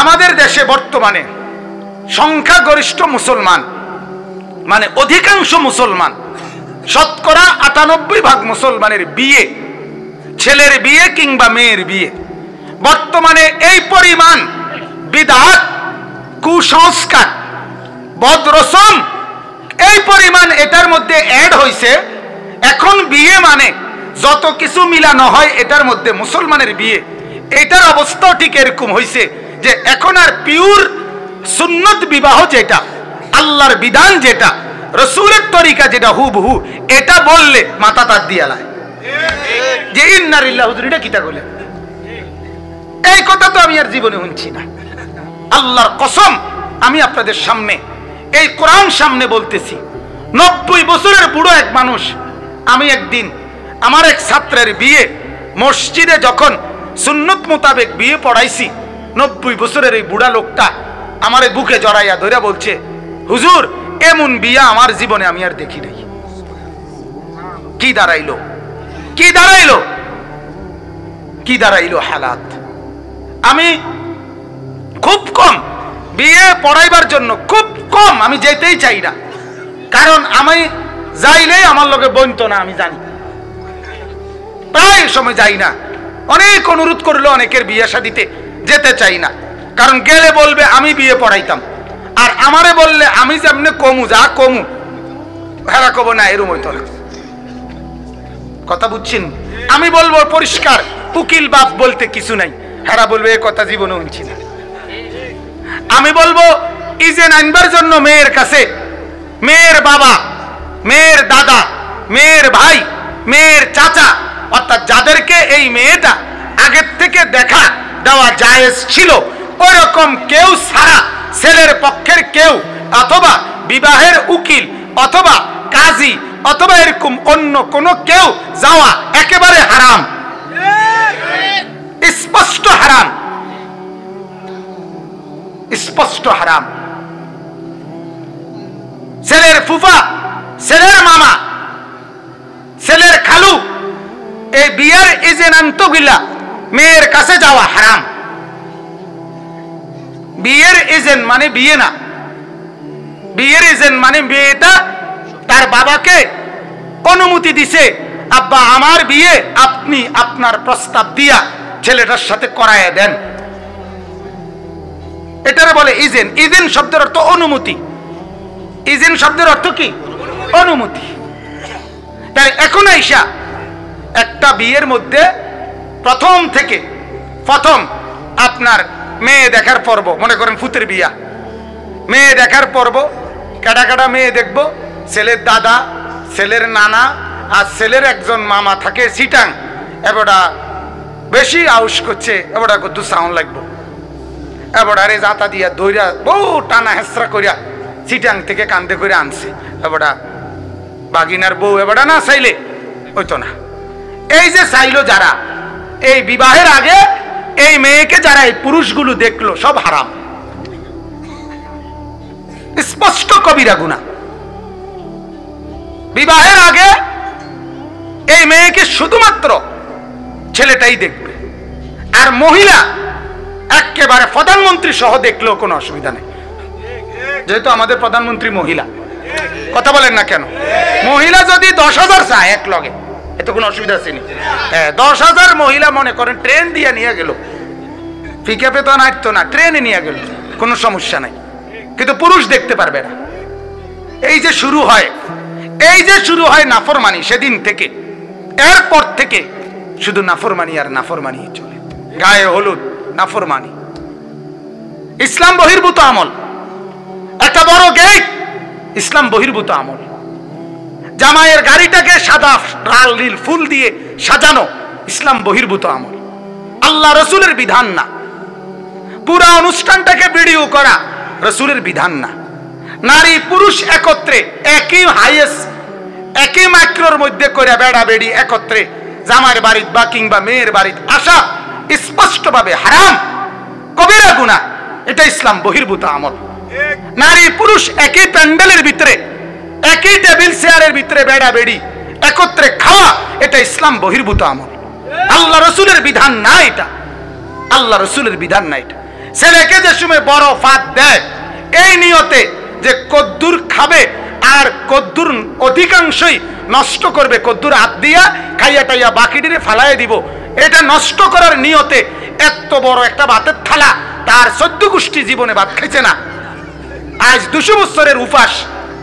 আমাদের দেশে বর্তমানে সংখ্যাগরিষ্ঠ মুসলমান, মানে অধিকাংশ মুসলমান, শতকরা 98% মুসলমানের বিয়ে, ছেলের বিয়ে কিংবা মেয়ের বিয়ে, বর্তমানে এই পরিমাণ বিদআত, কুসংস্কার, বদরসম এই পরিমাণ এটার মধ্যে অ্যাড হয়েছে। এখন বিয়ে মানে যত কিছু মিলানো হয় এটার মধ্যে মুসলমানের বিয়ে, এটার অবস্থাও ঠিক এরকম হয়েছে যে এখন আর পিওর সুন্নত বিবাহ যেটা, আল্লাহর বিধান যেটা, রসুলের তরিকা যেটা হুবহু, এটা বললে মাথা তার দিয়া লায় যে ইন্না লিল্লাহি হুজুরিটা কিতা বলে। এই কথা তো আমি আর জীবনে শুনছি না। আল্লাহর কসম, আমি আপনাদের সামনে এই কোরআন সামনে বলতেছি, 90 বছরের বুড়ো এক মানুষ, আমি একদিন আমার এক ছাত্রের বিয়ে মসজিদে যখন সুন্নত মোতাবেক বিয়ে পড়াইছি, 90 বছরের এই বুড়া লোকটা আমার বুকে জড়াইয়া ধরে বলছে, হুজুর এমন বিয়া আমার জীবনে আমি আর দেখি নাই। কি দাঁড়াইলো, কি দাঁড়াইলো, কি দাঁড়াইলো হালাত। আমি খুব কম বিয়ে পড়াইবার জন্য, খুব কম, আমি যেতেই চাই না, কারণ আমি যাইলেই আমার লোকে বইতো না, আমি জানি, প্রায় সময় যাই না। অনেক অনুরোধ করলো অনেকের বিয়ে শাদিতে, যেতে চাই না, কারণ গেলে বলবে আমি বিয়ে পড়াইতাম, আর আমারে বললে আমি যেমনি কমু, যা কমু হেরা কব না, এরম হইতো না। কথা বুঝছেন? আমি বলবো পরিষ্কার, উকিল বাপ বলতে কিছু নাই, হেরা বলবে এ কথা জীবনে শুনছি না। আমি বলবো ইজেন আনবার জন্য মেয়ের কাছে মেয়ের বাবা, মেয়ের দাদা, মেয়ের ভাই, মেয়ের চাচা, অর্থাৎ যাদেরকে এই মেয়েটা আগের থেকে দেখা দেওয়া জায়েজ ছিল, ওইরকম কেউ ছাড়া ছেলের পক্ষের কেউ, অথবা বিবাহের উকিল অথবা কাজী অথবা এরকম অন্য কোনো কেউ যাওয়া একেবারে হারাম, স্পষ্ট হারাম, স্পষ্ট হারাম। ছেলের ফুফা, ছেলের মামা, ছেলের খালু, এই বিয়ের এজেন্ট গিলা মেয়ের কাছে যাওয়া হারাম। বিয়ের এজেন্ট মানে বিয়ে না, বিয়ের এজেন্ট মানে মেয়েটা তার বাবাকে অনুমতি দিছে, আব্বা আমার বিয়ে আপনি আপনার প্রস্তাব দিয়া ছেলেটার সাথে করায় দেন, এটারে বলে ইজেন। ইজেন শব্দের অর্থ অনুমতি। ইজেন শব্দের অর্থ কি? অনুমতি। তাই এখন আইসা একটা বিয়ের মধ্যে প্রথম আপনার মেয়ে দেখার পর্ব, মনে করেন ফুতের বিয়া, মেয়ে দেখার পর্ব, কাটা কাটা মেয়ে দেখবো, ছেলের দাদা, ছেলের নানা আর ছেলের একজন মামা থাকে সিটাং, এবারটা বেশি আউস করছে, এবারটা কত সাউন্ড লাগবো, এবারে জাতা দিয়া দইরা বহু টানা হেসরা করিয়া সিটাং থেকে কান্দে করে আনছে, এবারটা বাগিনার বউ এবারটা না চাইলে হইতো না। এই যে চাইলো যারা এই বিবাহের আগে এই মেয়েকে, যারা এই পুরুষগুলো দেখলো, সব হারাম, স্পষ্ট কবিরা গুনাহ। বিবাহের আগে এই মেয়েকে শুধুমাত্র ছেলেটাই দেখবে, আর মহিলা একেবারে প্রধানমন্ত্রী সহ দেখলেও কোনো অসুবিধা নেই, যেহেতু আমাদের প্রধানমন্ত্রী মহিলা। কথা বলেন না কেন? মহিলা যদি 10,000 চায় এক লগে, এতে কোনো অসুবিধা আছে নি? হ্যাঁ, 10,000 মহিলা মনে করেন ট্রেন দিয়ে নিয়ে গেল, পিকআপে তো নাইতো না, ট্রেনে নিয়ে গেল, কোনো সমস্যা নাই, কিন্তু পুরুষ দেখতে পারবে না। এই যে শুরু হয়, এই যে শুরু হয় নাফরমানি, সেদিন থেকে এরপর থেকে শুধু নাফরমানি আর নাফরমানি চলে, গায়ে হলুদ, নাফরমানি। ইসলাম বহির্ভূত আমল, একটা বড় গেট, ইসলাম বহির্ভূত আমল। জামাইয়ের গাড়িটাকে সাদা লাল নীল ফুল দিয়ে সাজানো, ইসলাম বহির্ভূত আমল, আল্লাহ রসুলের বিধান না। পুরা অনুষ্ঠানটাকে ভিডিও করা রসুলের বিধান না। নারী পুরুষ একত্রে একই হাইয়েস্ট, একই মাইক্রোর মধ্যে করে বেড়া বেড়ি একত্রে জামাইয়ের বাড়িতে বা কিংবা মেয়ের বাড়িতে আসা স্পষ্টভাবে হারাম, কবিরা গুনাহ, এটা ইসলাম বহির্ভূত আমল। নারী পুরুষ একই প্যান্ডেলের ভিতরে, একই টেবিল চেয়ারের ভিতরে বেড়া বেড়ি একত্রে খাওয়া, এটা ইসলাম বহির্ভূত আমল, আল্লাহ রসুলের বিধান না এটা, আল্লাহ রসুলের বিধান না এটা। ছেলেকে যে সময় বড় ফাঁদ দেয় এই নিয়তে যে কদ্দুর খাবে আর কদ্দুর অধিকাংশই নষ্ট করবে, কদ্দুর হাত দিয়া খাইয়া টাইয়া বাকিটিরে ফালাই দিব, এটা নষ্ট করার নিয়তে এত বড় একটা ভাতের থালা, তার 14 গোষ্ঠী জীবনে ভাত খাইছে না, আজ 200 বছরের উপাস,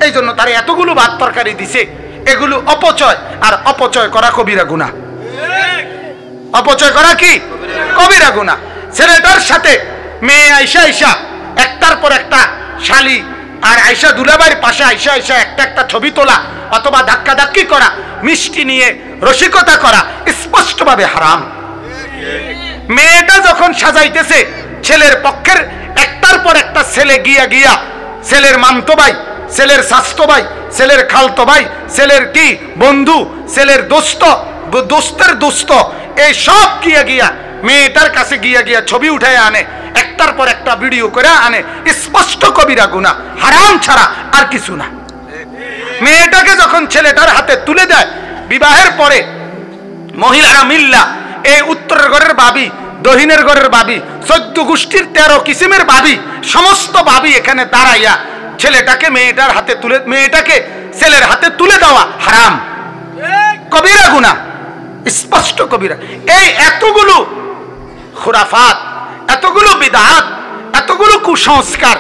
এই জন্য তার এতগুলো ভাত তরকারি দিছে। এগুলো অপচয়, আর অপচয় করা কবিরা গুনাহ। অপচয় করা কি কবিরা গুনাহ। ছেলেটার সাথে মেয়ে আইসা আইসা একটার পর একটা শালি আর আইসা দুলাভাইয়ের পাশে আইসা আইসা একটা একটা ছবি তোলা অথবা ধাক্কা ধাক্কি করা, মিষ্টি নিয়ে রসিকতা করা স্পষ্টভাবে হারাম। মেয়েটা যখন সাজাইতেছে ছেলের পক্ষের একটার পর একটা ছেলে গিয়া গিয়া ছেলের মামতো ভাই, ছেলের শাস্তো ভাই, ছেলের খালতো ভাই, ছেলের কি বন্ধু, ছেলের দোস্ত, দোস্তের দোস্ত, এই সব গিয়া গিয়া মেয়েটার কাছে গিয়া গিয়া ছবি উঠায় আনে, একটার পর একটা ভিডিও করে আনে, স্পষ্ট কবিরা গুনাহ, হারাম ছাড়া আর কিছু না। মেয়েটাকে যখন ছেলেটার হাতে তুলে দেয় বিবাহের পরে, মহিলারা মিল্লা এই উত্তরের ঘরের ভাবি, দক্ষিণের ঘরের ভাবি, 14 গোষ্ঠীর 13 কিসিমের ভাবি, সমস্ত ভাবি এখানে দাঁড়াইয়া ছেলেটাকে মেয়েটার হাতে তুলে, মেয়েটাকে ছেলের হাতে তুলে দেওয়া হারাম, কবিরা গুনাহ, স্পষ্ট কবিরা। এই এতগুলো খুরাফাত, এতগুলো বিদআত, এতগুলো কুসংস্কার,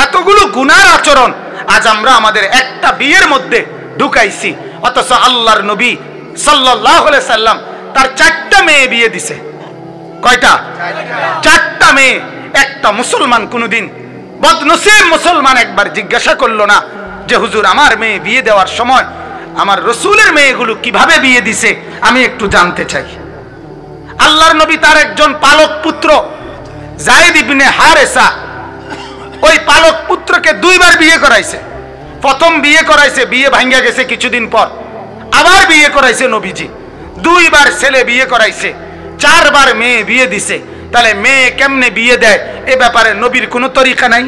এতগুলো গুনার আচরণ আজ আমরা আমাদের একটা বিয়ের মধ্যে ঢুকাইছি। অথচ আল্লাহর নবী সাল্লাল্লাহু আলাইহি সাল্লাম তার 4টা মেয়ে বিয়ে দিছে। কয়টা? 4টা মেয়ে। একটা মুসলমান কোনদিন, বদনসিব মুসলমান একবার জিজ্ঞাসা করলো না যে হুজুর আমার মেয়ে বিয়ে দেওয়ার সময় আমার রসুলের মেয়েগুলো কিভাবে বিয়ে দিছে, আমি একটু জানতে চাই। আল্লাহর নবী তার একজন পালক পুত্র যায়েদ ইবনে হারেসা, ওই পালক পুত্রকে 2বার বিয়ে করাইছে। প্রথম বিয়ে করাইছে, বিয়ে ভাঙ্গা গেছে কিছুদিন পর, আবার বিয়ে করাইছে নবীজি। 2বার ছেলে বিয়ে করাইছে, 4বার মেয়ে বিয়ে দিছে। তাহলে মেয়ে কেমনে বিয়ে দেয় এ ব্যাপারে নবীর কোনো তরিকা নাই?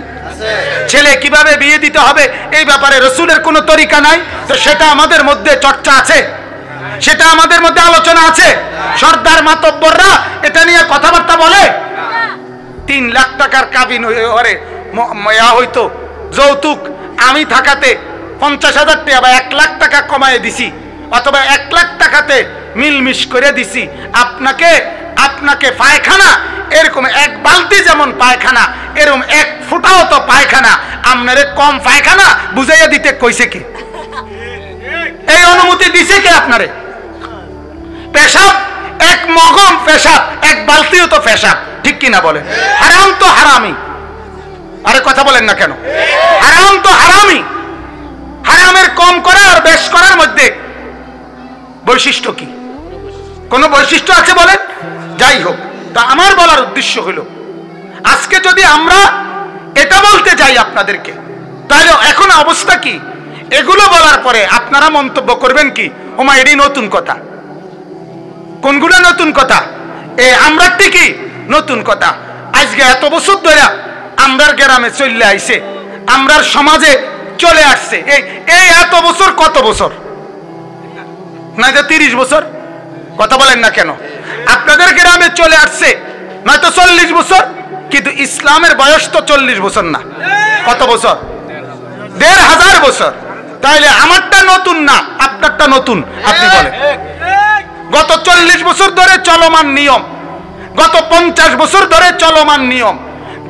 ছেলে কিভাবে বিয়ে দিতে হবে এই ব্যাপারে রসুলের কোনো তরিকা নাই? তো সেটা আমাদের মধ্যে চর্চা আছে, সেটা আমাদের মধ্যে আলোচনা আছে। সর্দার মাতব্বররা এটা নিয়ে কথাবার্তা বলে। 3 লাখ টাকার কাবিন হইতো যৌতুক, আমি থাকাতে 50,000 টাকা বা 1 লাখ টাকা কমায় দিছি, অথবা 1 লাখ টাকাতে মিলমিশ করে দিছি। আপনাকে আপনাকে পায়খানা এরকম 1 বালতি যেমন পায়খানা, এরকম 1 ফুটাও তো পায়খানা, আপনারে কম পায়খানা বুঝাইয়া দিতে কইছে কি? এই অনুমতি দিছে কে আপনারে? পেশাব 1 মগম পেশাব, 1 বালতিও তো পেশাব, ঠিক কিনা বলেন? হারাম তো হারামি। আরে কথা বলেন না কেন? হারাম তো হারামি। হারামের কম করা আর বেশ করার মধ্যে বৈশিষ্ট্য কি? কোন বৈশিষ্ট্য আছে বলেন? যাই হোক, তা আমার বলার উদ্দেশ্য হলো আজকে যদি আমরা এটা বলতে যাই আপনাদেরকে, তাহলে এখন অবস্থা কি? এগুলো বলার পরে আপনারা মন্তব্য করবেন কি, ওমা এটি নতুন কথা। কোনগুলো নতুন কথা? আমরা ঠিকই নতুন কথা। আজকে এত বছর ধরে আমরার গ্রামে চলে আইছে, আমরার সমাজে চলে আসছে। এই এত বছর, কত বছর? নয়তো 30 বছর। কথা বলেন না কেন? আপনাদের গ্রামে চলে আসছে নয়তো 40 বছর, কিন্তু ইসলামের বয়স তো 40 বছর না। কত বছর? 1500 বছর। তাইলে আমারটা নতুন না, আপনারটা নতুন। আপনি বলেন, গত 40 বছর ধরে চলমান নিয়ম, গত 50 বছর ধরে চলমান নিয়ম,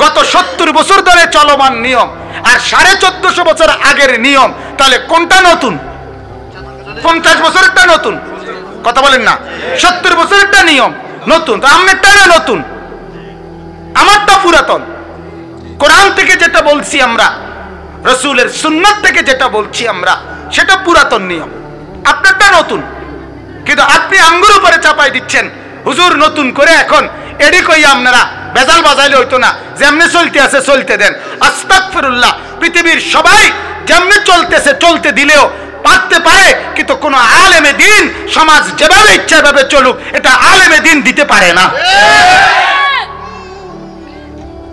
গত 70 বছর ধরে চলমান নিয়ম, আর 1450 বছর আগের নিয়ম, তাহলে কোনটা নতুন? 50 বছরেরটা নতুন। কথা বলেন না? 70 বছরেরটা নিয়ম নতুন। তো আমারটা না নতুন, আমারটা পুরাতন। কোরআন থেকে যেটা বলছি আমরা, রসুলের সুন্নাত থেকে যেটা বলছি আমরা, সেটা পুরাতন নিয়ম, আপনারটা নতুন। কিন্তু আপনি আঙ্গুর উপরে চাপাই দিচ্ছেন হুজুর নতুন করে। এখন এডি কই আপনারা বেজাল বাজাইলে হইতো না, যেমনি চলতে আছে চলতে দেন। আস্তাগফিরুল্লাহ, পৃথিবীর সবাই যেমনি চলতেছে চলতে দিলেও পারতে পারে, কিন্তু কোন আলেমে দিন সমাজ যেভাবে ইচ্ছা ভাবে চলুক, এটা আলেমে দিন দিতে পারে না,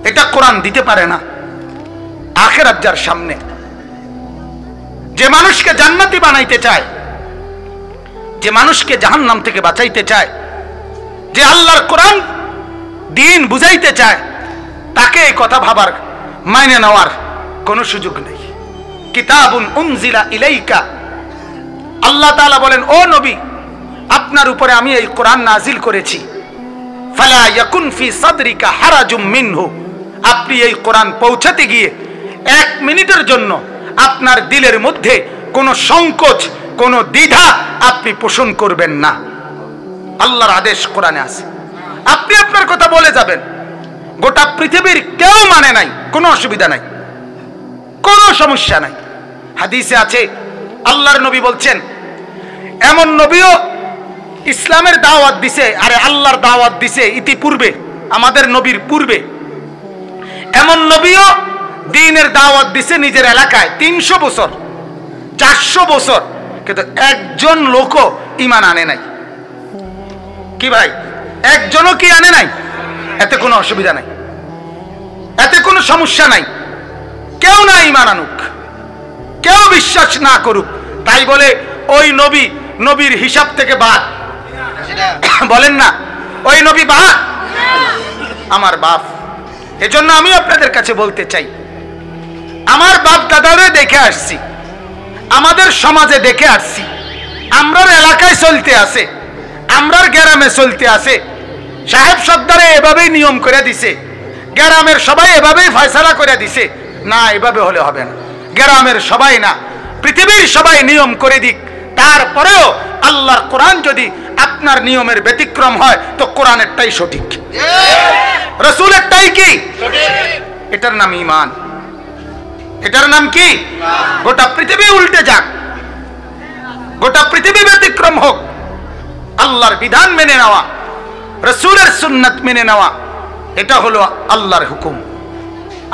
এটা কোরআন দিতে পারে না। আখিরাত যার সামনে, যে মানুষকে জান্নাতি বানাইতে চায়, যে মানুষকে জাহান্নাম থেকে বাঁচাইতে চায়, যে আল্লাহর কোরআন দিন বুঝাইতে চায়, তাকে এই কথা ভাবার মাইনে নেওয়ার কোনো সুযোগ নেই। কিতাবুন উনজিলা ইলাইকা, আল্লাহ তাআলা বলেন, ও নবী, আপনার উপরে আমি এই কোরআন নাজিল করেছি। ফালা ইয়াকুন ফি সাদরিকা হারাজুম মিনহু, আপনি এই কোরআন পৌঁছাতে গিয়ে 1 মিনিটের জন্য আপনার দিলের মধ্যে কোনো সংকোচ, কোনো দ্বিধা আপনি পোষণ করবেন না। আল্লাহর আদেশ কোরআনে আছে। আপনি আপনার কথা বলে যাবেন, গোটা পৃথিবীর কেউ মানে নাই, কোনো অসুবিধা নাই, কোনো সমস্যা নাই। হাদিসে আছে, আল্লাহর নবী বলছেন, এমন নবীও ইসলামের দাওয়াত দিছে, আরে আল্লাহর দাওয়াত দিছে ইতিপূর্বে, আমাদের নবীর পূর্বে। এমন নবীও দ্বীনের দাওয়াত দিছে নিজের এলাকায় 300 বছর, 400 বছর, কিন্তু একজন লোকও ঈমান আনে নাই। কি ভাই, একজনও কি আনে নাই? এতে কোনো অসুবিধা নাই, এতে কোনো সমস্যা নাই। কেউ না ঈমান আনুক, কেউ বিশ্বাস না করুক, তাই বলে ওই নবী নবীর হিসাব থেকে বাদ বলেন না, ওই নবী বাদ, আমার বাপ। এজন্য আমি আপনাদের কাছে বলতে চাই, আমার বাপ দাদারে দেখে আসছি, আমাদের সমাজে দেখে আসছি, আমরার এলাকায় চলতে আছে, আমরার গ্রামে চলতে আছে। সাহেব সর্দারে এভাবেই নিয়ম করে দিছে, গ্রামের সবাই এভাবেই ফয়সালা করে দিছে। না, এভাবে হলে হবে না। গ্রামের সবাই না, পৃথিবীর সবাই নিয়ম করে দিক, তারপরেও আল্লাহর কোরআন যদি আপনার নিয়মের ব্যতিক্রম হয় তো কোরআনেরটাই সঠিক, রাসূলেরটাই কি সঠিক। এটার নাম ঈমান, এটার নাম কি? গোটা পৃথিবী উল্টে যাক, গোটা পৃথিবী ব্যতিক্রম হোক, আল্লাহর বিধান মেনে নেওয়া, রাসূলের সুন্নাত মেনে নেওয়া, এটা হলো আল্লাহর হুকুম।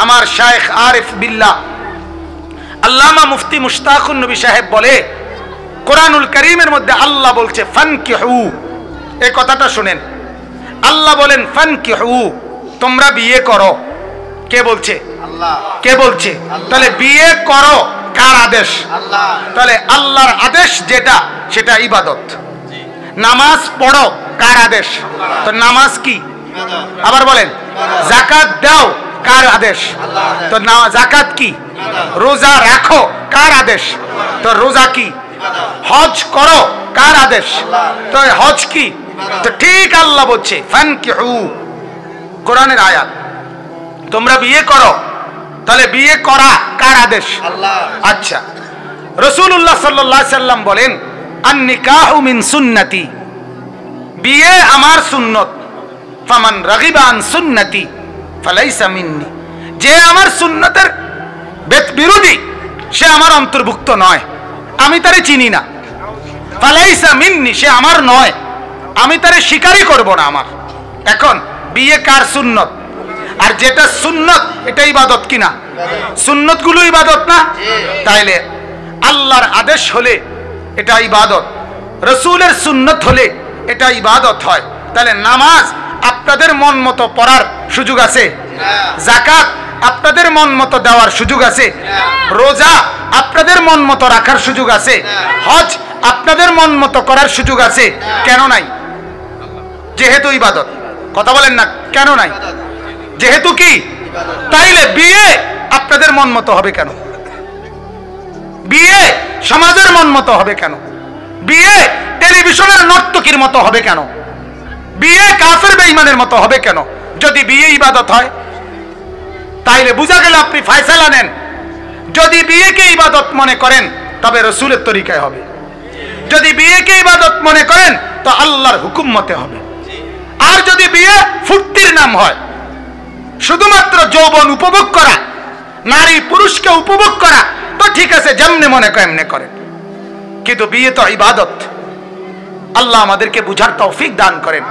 আমার শায়েখ আরিফ বিল্লাহ আল্লামা মুফতি মুশতাকুন নবী সাহেব বলে, কোরআনুল কারীমের মধ্যে আল্লাহ বলছে ফানকিহু, এই কথাটা শুনেন, আল্লাহ বলেন ফানকিহু, তোমরা বিয়ে করো। কে বলছে? আল্লাহ। কে বলছে? তাহলে বিয়ে করো কার আদেশ? আল্লাহ। তাহলে আল্লাহর আদেশ যেটা, সেটা ইবাদত। নামাজ পড়ো কার আদেশ? তো নামাজ কি? আবার বলেন, যাকাত দাও কার আদেশ? তো যাকাত কি? রোজা রাখো কার আদেশ? তো রোজা কি? হজ করো কার আদেশ? তো হজ কি? তো ঠিক আল্লাহ বলছে ফানকিহু, কোরআনের আয়াত, তোমরা বিয়ে করো। তাহলে বিয়ে করা কার আদেশ? আল্লাহ। আচ্ছা, রাসূলুল্লাহ সাল্লাল্লাহু আলাইহি সাল্লাম বলেন আন নিকাহু মিন সুন্নতি, বিয়ে আমার সুন্নত, ফামান রাগিবা আন সুন্নতি ফালাইসা মিন্নি, যে আমার সুন্নতের বিরোধী সে আমার অন্তর্ভুক্ত নয়, আমি তারে চিনি না। ফালাইসা মিন্নি, সে আমার নয়, আমি তারে স্বীকারই করব না আমার। এখন বিয়ে কার সুন্নত? আর যেটা সুন্নত এটা ইবাদত কিনা? সুন্নত গুলো ইবাদত না? তাইলে আল্লাহর আদেশ হলে এটা ইবাদত, রাসূলের সুন্নত হলে এটা ইবাদত হয়। তাহলে নামাজ আপনাদের মন মতো পড়ার সুযোগ আছে? যাকাত আপনাদের মন মতো দেওয়ার সুযোগ আছে? রোজা আপনাদের মন মতো রাখার সুযোগ আছে? হজ আপনাদের মন মতো করার সুযোগ আছে? কেন নাই? যেহেতু ইবাদত। কথা বলেন না, কেন নাই? যেহেতু কি? তাইলে বিয়ে আপনাদের মন মতো হবে কেন? বিয়ে সমাজের মন মতো হবে কেন? বিয়ে টেলিভিশনের নর্তকীর মতো হবে কেন? বিয়ে কাফের বেঈমানের মতো হবে কেন? যদি বিয়ে ইবাদত হয়, তাইলে বুঝা গেল আপনি ফয়সালা নেন। যদি বিয়েকে ইবাদত মনে করেন তবে রাসূলের তরিকায় হবে, যদি বিয়েকে ইবাদত মনে করেন তো আল্লাহর হুকুম মতে হবে। আর যদি বিয়ে ফুর্তির নাম হয়, শুধুমাত্র যৌবন উপভোগ করা, নারী পুরুষকে উপভোগ করা, তো ঠিক আছে, যেমনে মনে করে এমনি করেন, কিন্তু বিয়ে তো ইবাদত। আল্লাহ আমাদেরকে বুঝার তৌফিক দান করেন।